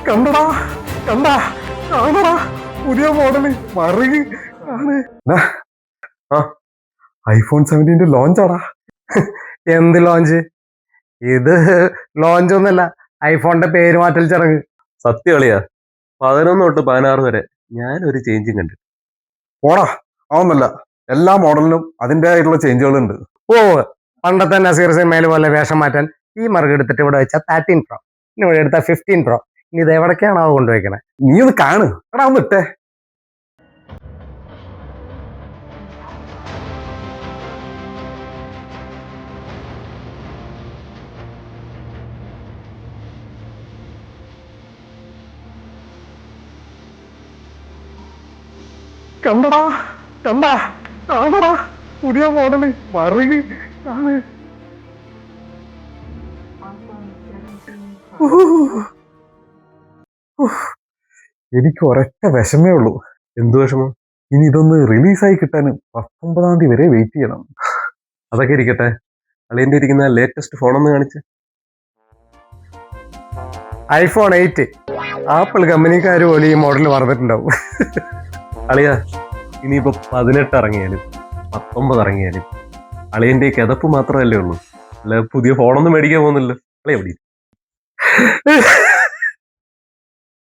കണ്ടടാ കണ്ടാ കാണടാ പുതിയ മോഡല് മറുകി ആണ് ഐഫോൺ 17 ലോഞ്ചാടാ. എന്ത് ലോഞ്ച്? ഇത് ലോഞ്ച് ഒന്നല്ല, ഐഫോണിന്റെ പേര് മാറ്റൽ ചടങ്ങ്. സത്യം കളിയാ, 11 തൊട്ട് 16 വരെ ഞാനൊരു ചേഞ്ചും കണ്ടു. പോടാ, അതൊന്നല്ല, എല്ലാ മോഡലിനും അതിൻ്റെതായിട്ടുള്ള ചേഞ്ചുകളുണ്ട്. ഓ, പണ്ടത്തെ നസീർ സിനിമയിൽ പോലെ വേഷം മാറ്റാൻ ഈ മറുക എടുത്തിട്ട് ഇവിടെ വെച്ച 13 Pro, ഇനി ഇവിടെ എടുത്ത 15 Pro. ഇനി ഇത് എവിടേക്കാണോ കൊണ്ടുവയ്ക്കണേ? നീ ഒന്ന് കാണ്, എടാ ഒന്ന് ഇട്ടേ. കണ്ടടാ കണ്ടാ കാണടാ പുതിയ മോഡല് മറുകി ആണ്. എനിക്ക് ഒരൊറ്റ വിഷമേ ഉള്ളൂ. എന്തു വിഷമം? ഇനി ഇതൊന്ന് റിലീസായി കിട്ടാൻ 19-ാം തീയതി വരെ വെയിറ്റ് ചെയ്യണം. അതൊക്കെ ഇരിക്കട്ടെ, അളിയന്റെ ഇരിക്കുന്ന ലേറ്റസ്റ്റ് ഫോണൊന്ന് കാണിച്ച്. iPhone 8. ആപ്പിൾ കമ്പനിക്കാർ പോലും ഈ മോഡൽ പറഞ്ഞിട്ടുണ്ടാവും. അളിയാ, ഇനിയിപ്പോ 18 ഇറങ്ങിയാലും 19 ഇറങ്ങിയാലും അളിയന്റെ കിതപ്പ് മാത്രമല്ലേ ഉള്ളൂ, അല്ല പുതിയ ഫോണൊന്നും മേടിക്കാൻ പോകുന്നില്ല. അളിയ എവിടെ